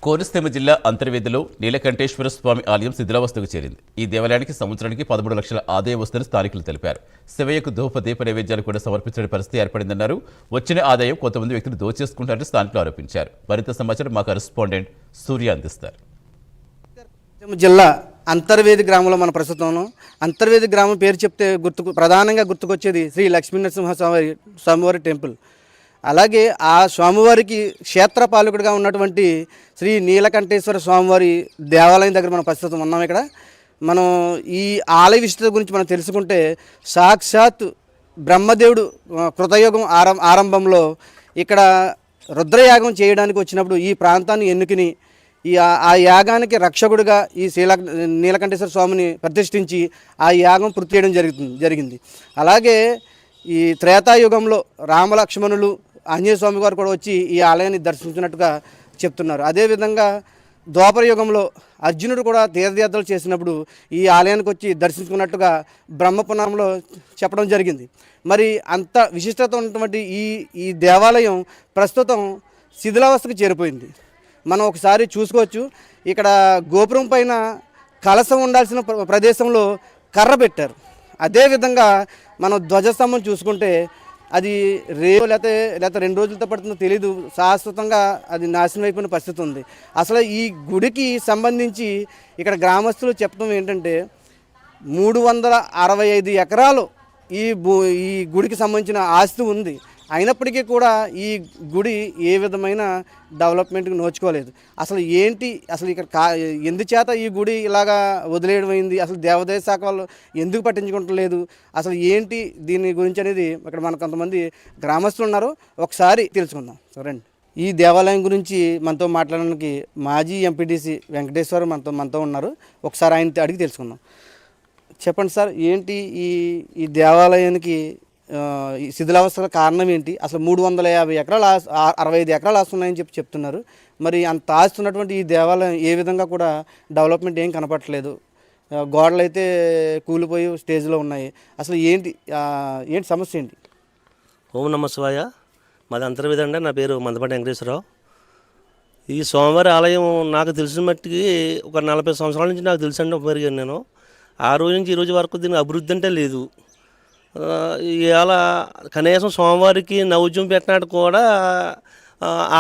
కోనసీమ జిల్లా అంతర్వేదిలో నీలకంఠేశ్వర స్వామి ఆలయం శిథిలావస్థకు చేరింది. ఈ దేవాలయానికి సంవత్సరానికి 13 లక్షల ఆదాయం వస్తుందని స్థానికులు తెలిపారు. శివయ్యకు దీప నైవేద్యాలు కూడా సమర్పించే పరిస్థితి ఏర్పడిందన్నారు. వచ్చిన ఆదాయం కొంతమంది వ్యక్తులు దోచేసుకుంటారని స్థానికులు ఆరోపించారు. మరింత సమాచారం మా కరెస్పాండెంట్ సూర్య అందిస్తారు. జిల్లా అంతర్వేది గ్రామంలో మన ప్రస్తుతం అంతర్వేది గ్రామం పేరు చెప్తే ప్రధానంగా గుర్తుకొచ్చేది శ్రీ లక్ష్మీనరసింహ స్వామివారి టెంపుల్. అలాగే ఆ స్వామివారికి క్షేత్రపాలకుడిగా ఉన్నటువంటి శ్రీ నీలకంఠేశ్వర స్వామివారి దేవాలయం దగ్గర మనం ప్రస్తుతం ఉన్నాం. ఇక్కడ మనం ఈ ఆలయ విశిష్టత గురించి మనం తెలుసుకుంటే సాక్షాత్ బ్రహ్మదేవుడు కృతయుగం ఆరంభంలో ఇక్కడ రుద్రయాగం చేయడానికి వచ్చినప్పుడు ఈ ప్రాంతాన్ని ఎన్నుకుని ఆ యాగానికి రక్షకుడిగా ఈ నీలకంఠేశ్వర స్వామిని ప్రతిష్ఠించి ఆ యాగం పూర్తి చేయడం జరిగింది. అలాగే ఈ త్రేతాయుగంలో రామలక్ష్మణులు ఆంజనేయ స్వామి గారు కూడా వచ్చి ఈ ఆలయాన్ని దర్శించినట్టుగా చెప్తున్నారు. అదేవిధంగా ద్వాపర యుగంలో అర్జునుడు కూడా తీర్థయాత్రలు చేసినప్పుడు ఈ ఆలయానికి వచ్చి దర్శించుకున్నట్టుగా బ్రహ్మపురాణంలో చెప్పడం జరిగింది. మరి అంత విశిష్టత ఉన్నటువంటి ఈ దేవాలయం ప్రస్తుతం శిథిలావస్థకు చేరిపోయింది. మనం ఒకసారి చూసుకోవచ్చు. ఇక్కడ గోపురం పైన కలశం ఉండాల్సిన ప్రదేశంలో కర్ర పెట్టారు. అదేవిధంగా మనం ధ్వజస్తంభం చూసుకుంటే అది లేకపోతే 2 రోజులతో పడుతుందో తెలీదు, శాశ్వతంగా అది నాశనం అయిపోయిన పరిస్థితి ఉంది. అసలు ఈ గుడికి సంబంధించి ఇక్కడ గ్రామస్తులు చెప్పడం ఏంటంటే 365 ఎకరాలు ఈ గుడికి సంబంధించిన ఆస్తి ఉంది. అయినప్పటికీ కూడా ఈ గుడి ఏ విధమైన డెవలప్మెంట్కి నోచుకోలేదు. అసలు ఇక్కడ ఎందుచేత ఈ గుడి ఇలాగా వదిలేయడం అయింది, అసలు దేవాదాయ శాఖ వాళ్ళు ఎందుకు పట్టించుకోవట్లేదు, అసలు ఏంటి దీని గురించి అనేది ఇక్కడ మనకు కొంతమంది గ్రామస్తులు ఉన్నారు. ఒకసారి తెలుసుకుందాం. రండి. ఈ దేవాలయం గురించి మనతో మాట్లాడడానికి మాజీ ఎంపీటీసీ వెంకటేశ్వర మనతో ఉన్నారు. ఒకసారి ఆయన అడిగి తెలుసుకుందాం. చెప్పండి సార్, ఏంటి ఈ దేవాలయానికి ఈ శిథిలావస్థల కారణం ఏంటి? అసలు 350 ఎకరాలు 65 ఎకరాలు ఆస్తున్నాయని చెప్తున్నారు. మరి అంత ఆస్తున్నటువంటి ఈ దేవాలయం ఏ విధంగా కూడా డెవలప్మెంట్ ఏం కనపడట్లేదు. గోడలు అయితే కూలిపోయి స్టేజ్లో ఉన్నాయి. అసలు ఏంటి సమస్య ఏంటి? ఓం నమ శివాయ. మాది అంతర్వేది అండి. నా పేరు మందపాటి వెంకటేశ్వరరావు. ఈ స్వామివారి ఆలయం నాకు తెలిసిన మట్టికి ఒక 40 సంవత్సరాల నుంచి నాకు తెలుసండి పెరిగాను నేను. ఆ రోజు నుంచి ఈ రోజు వరకు దీనికి అభివృద్ధి అంటే లేదు. ఇవాళ కనీసం స్వామివారికి నైవేద్యం పెట్టినట్టు కూడా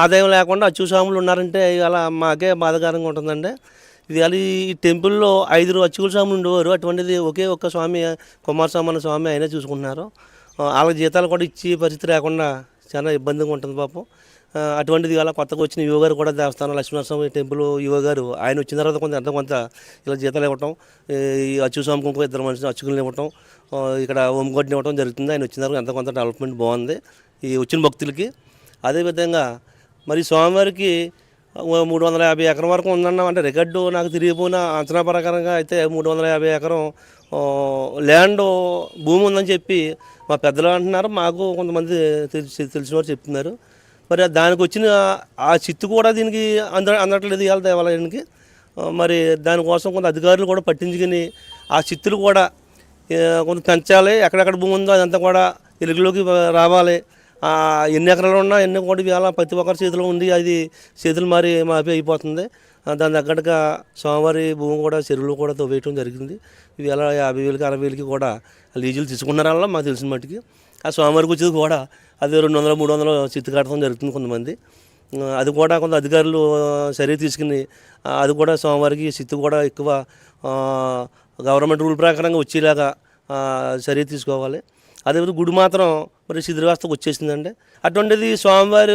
ఆదాయం లేకుండా అచ్చు స్వాములు ఉన్నారంటే ఇవాళ మాకే బాధాకరంగా ఉంటుందండి. ఇవాళ ఈ టెంపుల్లో 5 అచ్చుకుల స్వాములు ఉండేవారు. అటువంటిది ఒకే ఒక్క స్వామి కుమారస్వామి అన్న స్వామి అయినా చూసుకుంటున్నారు. వాళ్ళకి జీతాలు కూడా ఇచ్చి పరిస్థితి లేకుండా చాలా ఇబ్బందిగా ఉంటుంది పాపం. అటువంటిది ఇవాళ కొత్తగా వచ్చిన యువ గారు కూడా దేవస్థానం లక్ష్మీనరసింహ టెంపుల్ యువ గారు ఆయన వచ్చిన తర్వాత కొంత ఇలా జీతాలు ఇవ్వటం, ఈ అచ్చు స్వామికి ఇంకో 2 మనుషులు అచ్చుకులు ఇవ్వటం, ఇక్కడ ఓంగొడ్ని ఇవ్వడం జరుగుతుంది. ఆయన వచ్చిన తర్వాత కొంత డెవలప్మెంట్ బాగుంది ఈ వచ్చిన భక్తులకి. అదేవిధంగా మరి స్వామివారికి 350 ఎకరం వరకు ఉందన్నాం అంటే రికార్డు నాకు తిరిగిపోయిన అంచనా ప్రకారంగా అయితే 350 ఎకరం ల్యాండ్ భూమి ఉందని చెప్పి మా పెద్దలు అంటున్నారు. మాకు కొంతమంది తెలిసిన వారు చెప్తున్నారు. మరి దానికి వచ్చిన ఆ చిత్తు కూడా దీనికి అందట్లేదు ఇవాళ దేవాలయానికి. మరి దానికోసం కొంత అధికారులు కూడా పట్టించుకుని ఆ చిత్తులు కూడా కొంత పెంచాలి. ఎక్కడెక్కడ భూమి ఉందో అదంతా కూడా వెలుగులోకి రావాలి. ఎన్ని ఎకరాలు ఉన్నా ఎన్ని కూడా ఇవాళ ప్రతి ఒక్కరి చేతిలో ఉంది. అది చేతులు మాపి అయిపోతుంది. దాని తగ్గట్టుగా స్వామివారి భూమి కూడా చెరువులు కూడా తవ్వేయటం జరిగింది. ఇవి ఎలా 50,000కి 60,000కి కూడా లీజులు తీసుకున్నారల్లా మాకు తెలిసిన మట్టుకి. ఆ స్వామివారికి వచ్చేది కూడా అది 200, 300 చిత్తు కట్టడం జరుగుతుంది కొంతమంది. అది కూడా కొంత అధికారులు చర్య తీసుకుని అది కూడా స్వామివారికి చిత్తు కూడా ఎక్కువ గవర్నమెంట్ రూల్ ప్రకారంగా వచ్చేలాగా చర్య తీసుకోవాలి. అదేవిధంగా గుడి మాత్రం మరి శిథిలావస్థకు వచ్చేసిందండి. అటువంటిది స్వామివారి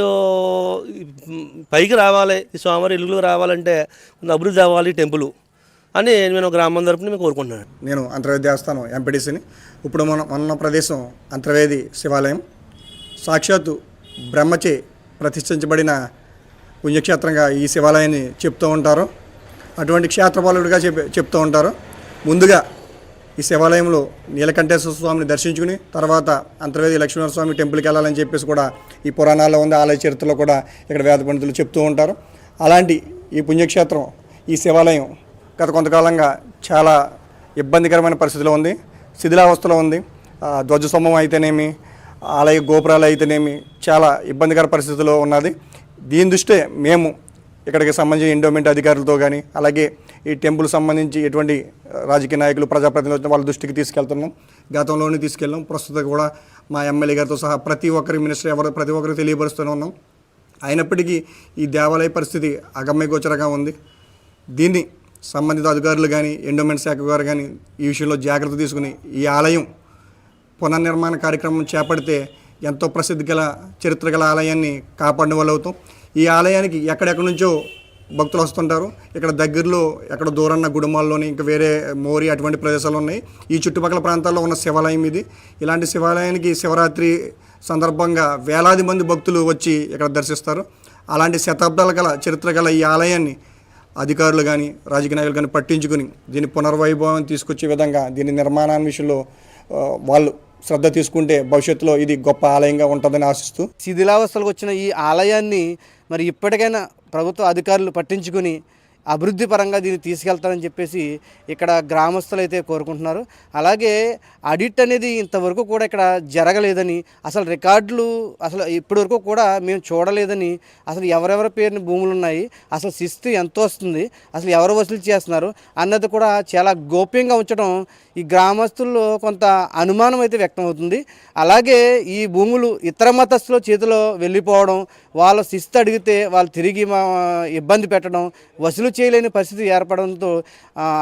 పైకి రావాలి, ఈ స్వామివారి ఇల్లులోకి రావాలంటే కొంత అభివృద్ధి అవ్వాలి టెంపుల్ అని నేను గ్రామం తరపున మేము కోరుకుంటున్నాను. నేను అంతర్వేది దేవస్థానం ఎంపీటీసీని. ఇప్పుడు మన ప్రదేశం అంతర్వేది శివాలయం సాక్షాత్తు బ్రహ్మచే ప్రతిష్ఠించబడిన పుణ్యక్షేత్రంగా ఈ శివాలయాన్ని చెప్తూ ఉంటారు. అటువంటి క్షేత్రపాలుడిగా చెప్తూ ఉంటారు. ముందుగా ఈ శివాలయంలో నీలకంఠేశ్వర స్వామిని దర్శించుకుని తర్వాత అంతర్వేది లక్ష్మీనరస్వామి టెంపుల్కి వెళ్ళాలని చెప్పేసి కూడా ఈ పురాణాల్లో ఉంది. ఆలయ చరిత్రలో కూడా ఇక్కడ వేద పండితులు చెప్తూ ఉంటారు. అలాంటి ఈ పుణ్యక్షేత్రం ఈ శివాలయం గత కొంతకాలంగా చాలా ఇబ్బందికరమైన పరిస్థితిలో ఉంది, శిథిలావస్థలో ఉంది. ధ్వజస్తంభం అయితేనేమి, ఆలయ గోపురాలు అయితేనేమి చాలా ఇబ్బందికర పరిస్థితిలో ఉన్నది. దీని దృష్టే మేము ఇక్కడికి సంబంధించిన ఎండోమెంట్ అధికారులతో కానీ అలాగే ఈ టెంపుల్ సంబంధించి ఎటువంటి రాజకీయ నాయకులు ప్రజాప్రతినిధులు వాళ్ళ దృష్టికి తీసుకెళ్తున్నాం. గతంలోనే తీసుకెళ్ళాం, ప్రస్తుతం కూడా మా ఎమ్మెల్యే గారితో సహా ప్రతి ఒక్కరి మినిస్టర్ ప్రతి ఒక్కరికి తెలియపరుస్తూనే ఉన్నాం. అయినప్పటికీ ఈ దేవాలయ పరిస్థితి అగమ్యగోచరంగా ఉంది. దీన్ని సంబంధిత అధికారులు కానీ ఎండోమెంట్ శాఖ వారు కానీ ఈ విషయంలో జాగ్రత్త తీసుకుని ఈ ఆలయం పునర్నిర్మాణ కార్యక్రమం చేపడితే ఎంతో ప్రసిద్ధి గల చరిత్ర గల ఆలయాన్ని కాపాడిన వాళ్ళు అవుతాం. ఈ ఆలయానికి ఎక్కడెక్కడి నుంచో భక్తులు వస్తుంటారు. ఇక్కడ దగ్గరలో ఎక్కడ దూరన్న గుడుమాల్లోని ఇంకా వేరే మోరి అటువంటి ప్రదేశాలు ఉన్నాయి. ఈ చుట్టుపక్కల ప్రాంతాల్లో ఉన్న శివాలయం ఇది. ఇలాంటి శివాలయానికి శివరాత్రి సందర్భంగా వేలాది మంది భక్తులు వచ్చి ఇక్కడ దర్శిస్తారు. అలాంటి శతాబ్దాల గల చరిత్ర గల ఈ ఆలయాన్ని అధికారులు కానీ రాజకీయ నాయకులు కానీ పట్టించుకుని దీని పునర్వైభవం తీసుకొచ్చే విధంగా దీని నిర్మాణాన్ని విషయంలో వాళ్ళు శ్రద్ధ తీసుకుంటే భవిష్యత్తులో ఇది గొప్ప ఆలయంగా ఉంటుందని ఆశిస్తూ శిథిలావస్థలకు వచ్చిన ఈ ఆలయాన్ని మరి ఇప్పటికైనా ప్రభుత్వ అధికారులు పట్టించుకుని అభివృద్ధి పరంగా దీన్ని తీసుకెళ్తారని చెప్పేసి ఇక్కడ గ్రామస్తులు అయితే కోరుకుంటున్నారు. అలాగే ఆడిట్ అనేది ఇంతవరకు కూడా ఇక్కడ జరగలేదని, అసలు రికార్డులు అసలు ఇప్పటివరకు కూడా మేము చూడలేదని, అసలు ఎవరెవరి పేరుని భూములు ఉన్నాయి, అసలు శిస్తు ఎంత వస్తుంది, అసలు ఎవరు వసూలు చేస్తున్నారు అన్నది కూడా చాలా గోప్యంగా ఉంచడం ఈ గ్రామస్తుల్లో కొంత అనుమానం అయితే వ్యక్తం అవుతుంది. అలాగే ఈ భూములు ఇతర మతస్థుల చేతిలో వెళ్ళిపోవడం, వాళ్ళ శిస్తు అడిగితే వాళ్ళు తిరిగి ఇబ్బంది పెట్టడం, వసూలు చేయలేని పరిస్థితి ఏర్పడంతో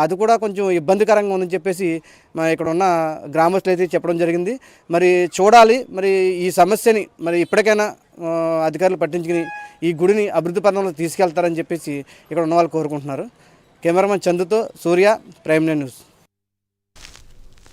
అది కూడా కొంచెం ఇబ్బందికరంగా ఉందని చెప్పేసి ఇక్కడ ఉన్న గ్రామస్తులు అయితే చెప్పడం జరిగింది. మరి చూడాలి, మరి ఈ సమస్యని మరి ఇప్పటికైనా అధికారులు పట్టించుకుని ఈ గుడిని అభివృద్ధి పరంలో తీసుకెళ్తారని చెప్పేసి ఇక్కడ ఉన్న వాళ్ళు కోరుకుంటున్నారు. కెమెరామెన్ చందుతో సూర్య, ప్రైమ్ నైన్ న్యూస్.